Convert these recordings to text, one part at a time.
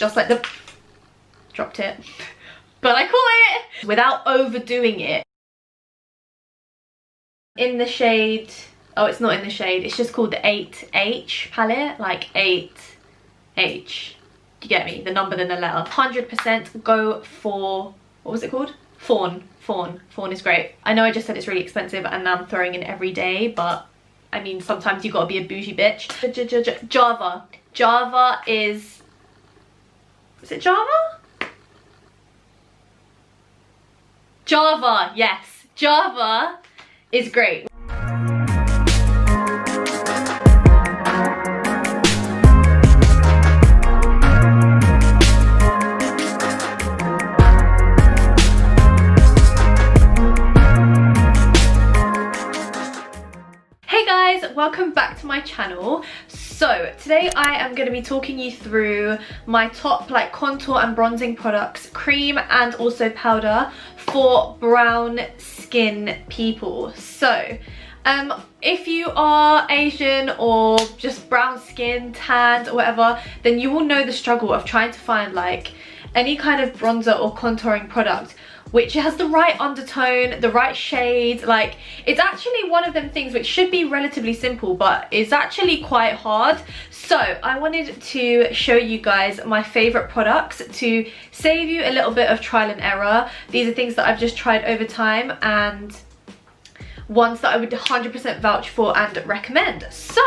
just like the... dropped it. But I caught it! Without overdoing it. In the shade... oh, it's not in the shade. It's just called the 8H palette. Like 8H. You get me? The number then the letter. 100% go for... what was it called? Fawn. Fawn is great. I know I just said it's really expensive and now I'm throwing in every day, but I mean, sometimes you gotta be a bougie bitch. Java. Java is... is it Java? Java, yes. Java is great. Welcome back to my channel. So today I am going to be talking you through my top like contour and bronzing products, cream and also powder for brown skin people. So if you are Asian or just brown skin, tanned or whatever, then you will know the struggle of trying to find like any kind of bronzer or contouring product which has the right undertone, the right shade. Like, it's actually one of them things which should be relatively simple, but is actually quite hard. So I wanted to show you guys my favorite products to save you a little bit of trial and error. These are things that I've just tried over time and ones that I would 100% vouch for and recommend. So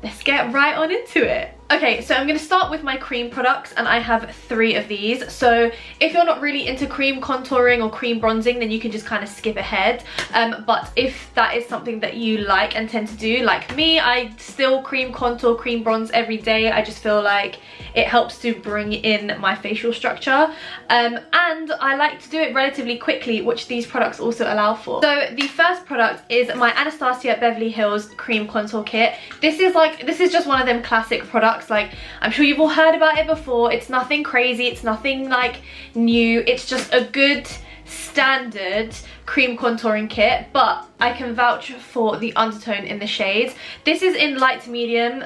let's get right on into it. Okay, so I'm going to start with my cream products and I have 3 of these. So if you're not really into cream contouring or cream bronzing, then you can just kind of skip ahead. But if that is something that you like and tend to do, like me, I still cream contour, cream bronze every day. I just feel like it helps to bring in my facial structure. And I like to do it relatively quickly, which these products also allow for. So the first product is my Anastasia Beverly Hills Cream Contour Kit. This is just one of them classic products. Like, I'm sure you've all heard about it before. It's nothing crazy, it's nothing like new, it's just a good standard cream contouring kit, but I can vouch for the undertone in the shades. This is in light to medium,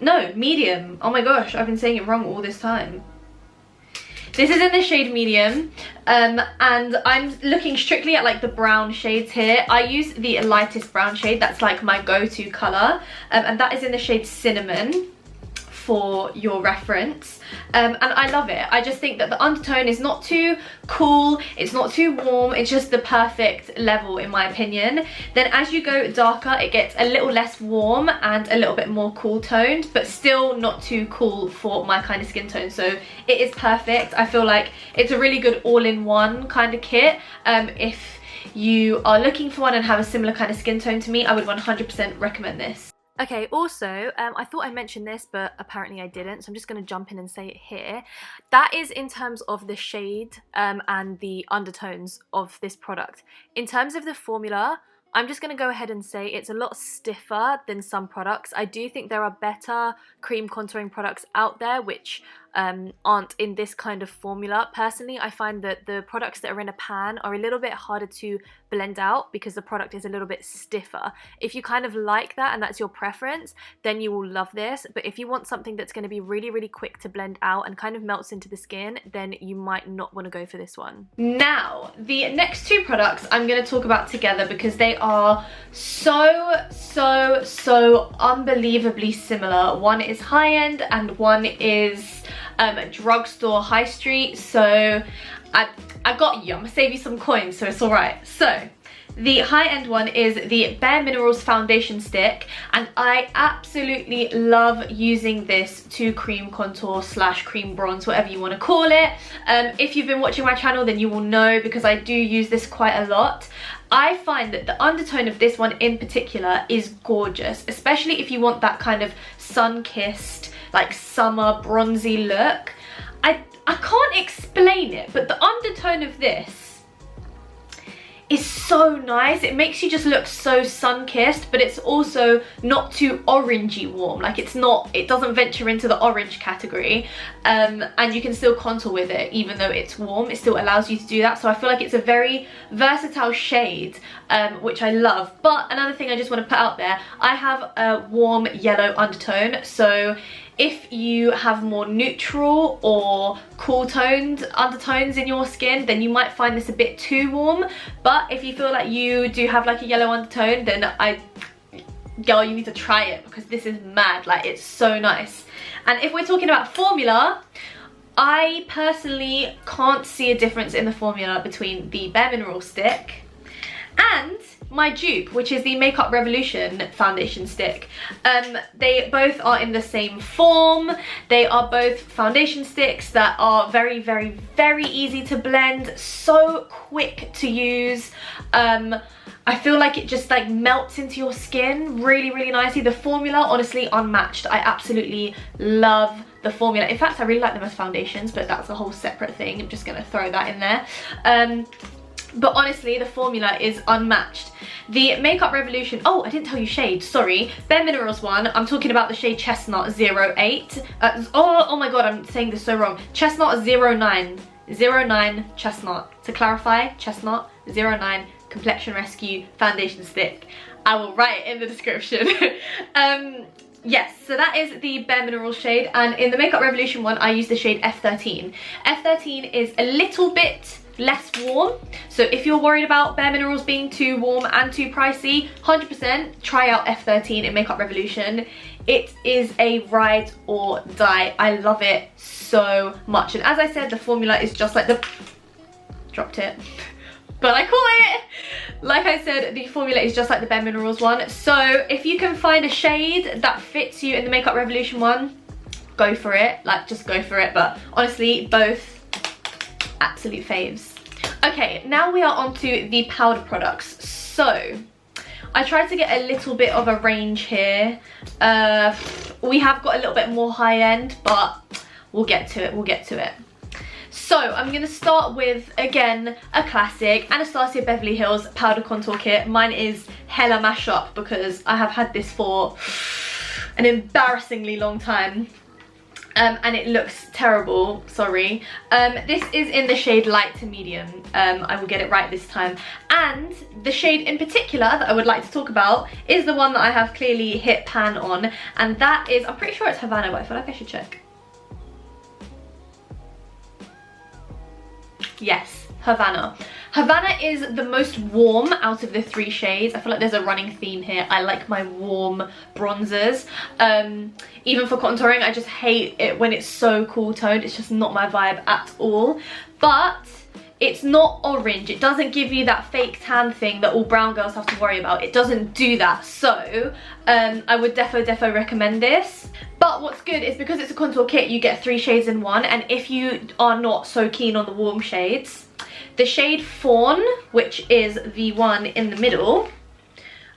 no, medium. Oh my gosh, I've been saying it wrong all this time. This is in the shade medium, and I'm looking strictly at like the brown shades here. I use the lightest brown shade, that's like my go-to color, and that is in the shade cinnamon, for your reference. And I love it. I just think that the undertone is not too cool, it's not too warm, it's just the perfect level in my opinion. Then as you go darker, it gets a little less warm and a little bit more cool toned, but still not too cool for my kind of skin tone. So it is perfect. I feel like it's a really good all-in-one kind of kit. If you are looking for one and have a similar kind of skin tone to me, I would 100% recommend this. Okay, also, I thought I mentioned this, but apparently I didn't, so I'm just going to jump in and say it here. That is in terms of the shade and the undertones of this product. In terms of the formula, I'm just going to go ahead and say it's a lot stiffer than some products. I do think there are better cream contouring products out there which aren't in this kind of formula. Personally, I find that the products that are in a pan are a little bit harder to blend out because the product is a little bit stiffer. If you kind of like that and that's your preference, then you will love this. But if you want something that's going to be really, really quick to blend out and kind of melts into the skin, then you might not want to go for this one. Now, the next 2 products I'm going to talk about together because they are so unbelievably similar. One is high-end and one is drugstore high street. So I got you. I'm gonna save you some coins, so it's all right. So the high-end one is the Bare Minerals foundation stick, and I absolutely love using this to cream contour / cream bronze, whatever you want to call it. If you've been watching my channel, then you will know because I do use this quite a lot. I find that the undertone of this one in particular is gorgeous, especially if you want that kind of sun-kissed, like summer bronzy look. I can't explain it, but the undertone of this is so nice. It makes you just look so sun-kissed, but it's also not too orangey warm. Like it doesn't venture into the orange category, and you can still contour with it even though it's warm. It still allows you to do that. So I feel like it's a very versatile shade, which I love. But another thing I just want to put out there, I have a warm yellow undertone, so if you have more neutral or cool toned undertones in your skin, then you might find this a bit too warm. But if you feel like you do have like a yellow undertone, then girl, you need to try it, because this is mad. Like, it's so nice. And if we're talking about formula, I personally can't see a difference in the formula between the Bare Mineral stick and my dupe, which is the Makeup Revolution foundation stick. They both are in the same form. They are both foundation sticks that are very, very, very easy to blend, so quick to use. I feel like it just like melts into your skin really, really nicely. The formula, honestly, unmatched. I absolutely love the formula. In fact, I really like them as foundations, but that's a whole separate thing. I'm just gonna throw that in there. But honestly, the formula is unmatched. The Makeup Revolution, oh, I didn't tell you shade, sorry. Bare Minerals one, I'm talking about the shade Chestnut 08. Oh my god, I'm saying this so wrong. Chestnut 09. 09 Chestnut. To clarify, Chestnut 09 Complexion Rescue foundation stick. I will write it in the description. Yes, so that is the Bare Minerals shade, and in the Makeup Revolution one, I use the shade F13. F13 is a little bit less warm, so if you're worried about Bare Minerals being too warm and too pricey, 100% try out F13 in Makeup Revolution. It is a ride or die. I love it so much, and as I said, the formula is just like the... dropped it. But I call it! Like I said, the formula is just like the Bare Minerals one. So if you can find a shade that fits you in the Makeup Revolution one, go for it. Like, just go for it. But honestly, both absolute faves. Okay, now we are on to the powder products. So I tried to get a little bit of a range here. We have got a little bit more high end, but we'll get to it. We'll get to it. So I'm going to start with, again, a classic, Anastasia Beverly Hills Powder Contour Kit. Mine is hella mashup because I have had this for an embarrassingly long time. And it looks terrible, sorry. This is in the shade light to medium. I will get it right this time. And the shade in particular that I would like to talk about is the one that I have clearly hit pan on. And that is, I'm pretty sure it's Havana, but I feel like I should check. Yes, Havana. Havana is the most warm out of the three shades. I feel like there's a running theme here. I like my warm bronzers. Even for contouring, I just hate it when it's so cool toned. It's just not my vibe at all. But it's not orange. It doesn't give you that fake tan thing that all brown girls have to worry about. It doesn't do that. So I would defo recommend this. But what's good is because it's a contour kit, you get 3 shades in one. And if you are not so keen on the warm shades, the shade Fawn, which is the one in the middle,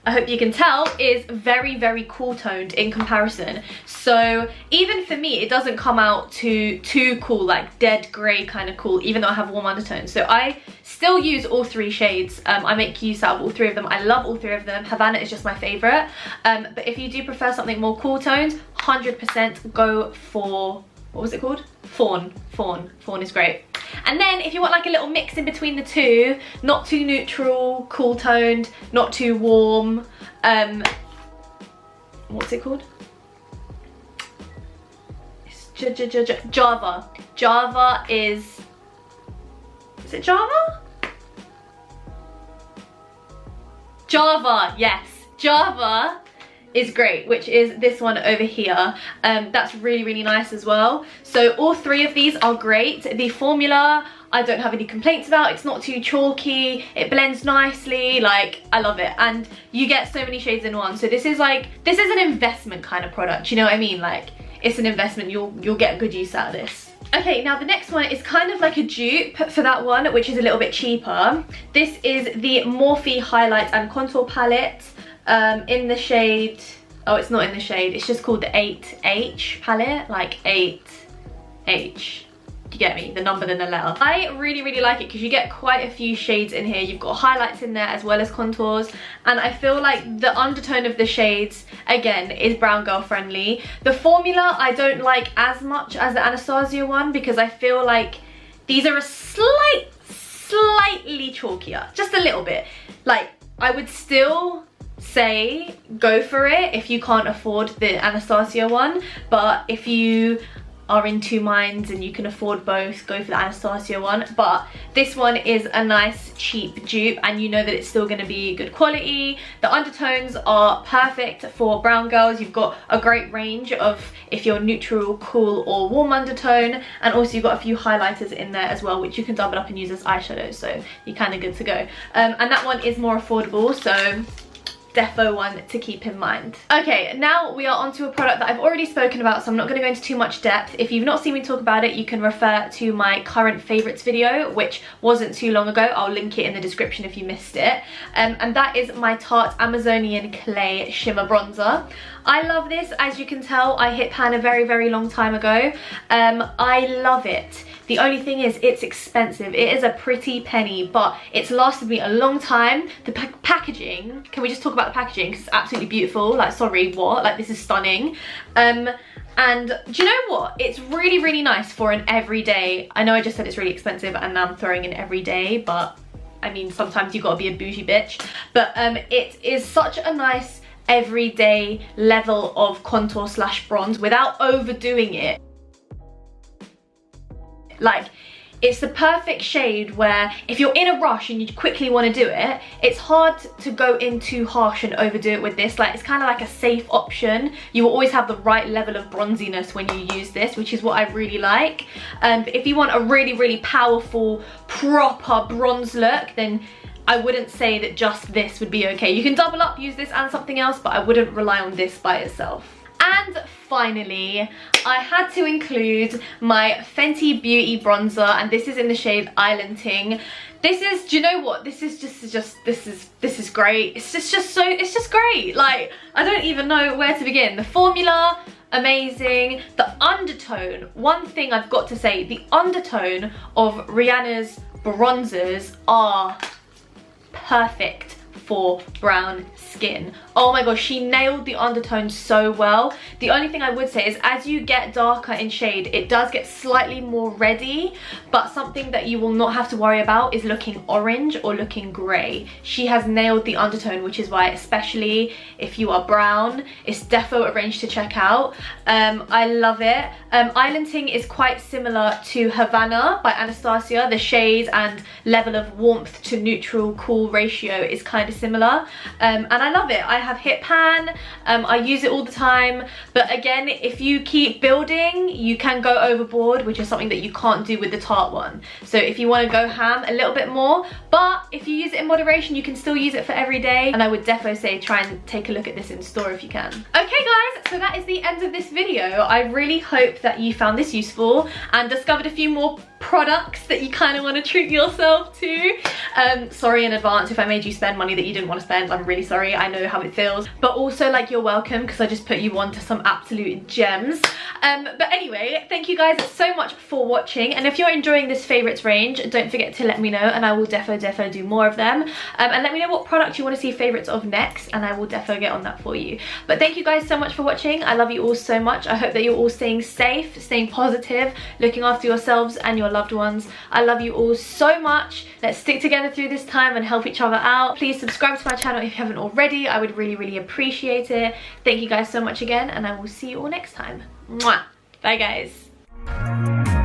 I hope you can tell, is very, very cool toned in comparison. So even for me, it doesn't come out too cool, like dead grey kind of cool, even though I have warm undertones. So I still use all 3 shades. I make use out of all 3 of them. I love all 3 of them. Havana is just my favourite. But if you do prefer something more cool toned, 100% go for, what was it called? Fawn. Fawn is great. And then if you want like a little mix in between the two, not too neutral, cool toned, not too warm, what's it called? It's Java. Java is it Java? Java, yes. Java is great, which is this one over here. That's really, really nice as well. So all 3 of these are great. The formula, I don't have any complaints about. It's not too chalky. It blends nicely. Like, I love it. And you get so many shades in one. So this is an investment kind of product. You know what I mean? Like, it's an investment. You'll get good use out of this. Okay, now the next one is kind of like a dupe for that one, which is a little bit cheaper. This is the Morphe Highlight and Contour Palette. In the shade, oh, it's not in the shade, it's just called the 8H palette, like 8H. You get me? The number then the letter. I really, really like it because you get quite a few shades in here. You've got highlights in there as well as contours, and I feel like the undertone of the shades, again, is brown girl friendly. The formula I don't like as much as the Anastasia one because I feel like these are a slightly chalkier, just a little bit. Like, I would still say go for it if you can't afford the Anastasia one, but if you are in two minds and you can afford both, go for the Anastasia one. But this one is a nice cheap dupe, and you know that it's still going to be good quality. The undertones are perfect for brown girls. You've got a great range of if you're neutral, cool or warm undertone, and also you've got a few highlighters in there as well, which you can double up and use as eyeshadow, so you're kind of good to go. And that one is more affordable, so defo one to keep in mind. Okay, now we are onto a product that I've already spoken about, so I'm not going to go into too much depth. If you've not seen me talk about it, you can refer to my current favorites video, which wasn't too long ago. I'll link it in the description if you missed it. And that is my Tarte Amazonian Clay Shimmer Bronzer. I love this. As you can tell, I hit pan a very long time ago. I love it. The only thing is, it's expensive. It is a pretty penny, but it's lasted me a long time. The packaging, can we just talk about the packaging? Because it's absolutely beautiful. Like, sorry, what? Like, this is stunning. And do you know what? It's really nice for an everyday. I know I just said it's really expensive and now I'm throwing in everyday, but I mean, sometimes you gotta be a bougie bitch. But it is such a nice everyday level of contour slash bronze without overdoing it. Like, it's the perfect shade where if you're in a rush and you quickly want to do it, it's hard to go in too harsh and overdo it with this. Like, it's kind of like a safe option. You will always have the right level of bronziness when you use this, which is what I really like. But if you want a really powerful, proper bronze look, then I wouldn't say that just this would be okay. You can double up, use this and something else, but I wouldn't rely on this by itself. And finally, I had to include my Fenty Beauty bronzer, and this is in the shade Island Ting. This is, do you know what? This is great. It's just great. Like, I don't even know where to begin. The formula, amazing. The undertone, one thing I've got to say, the undertone of Rihanna's bronzers are perfect for brown skin. Oh my gosh, she nailed the undertone so well. The only thing I would say is, as you get darker in shade, it does get slightly more reddy, but something that you will not have to worry about is looking orange or looking grey. She has nailed the undertone, which is why, especially if you are brown, it's defo a range to check out. I love it. Island Ting is quite similar to Havana by Anastasia. The shades and level of warmth to neutral cool ratio is kind of similar, and I love it. I have hit pan, I use it all the time, but again, if you keep building, you can go overboard, which is something that you can't do with the Tarte one. So if you want to go ham a little bit more, but if you use it in moderation, you can still use it for every day, and I would definitely say try and take a look at this in store if you can. Okay guys, so that is the end of this video. I really hope that you found this useful and discovered a few more products that you kind of want to treat yourself to. Sorry in advance if I made you spend money that you didn't want to spend. I'm really sorry. I know how it feels, but also, like, you're welcome, because I just put you on to some absolute gems. But anyway, thank you guys so much for watching, and if you're enjoying this favorites range, don't forget to let me know, and I will defo do more of them. And let me know what product you want to see favorites of next, and I will defo get on that for you. But thank you guys so much for watching. I love you all so much. I hope that you're all staying safe, staying positive, looking after yourselves and your loved ones. I love you all so much. Let's stick together through this time and help each other out. Please subscribe to my channel if you haven't already. I would really appreciate it. Thank you guys so much again, and I will see you all next time. Mwah. Bye guys.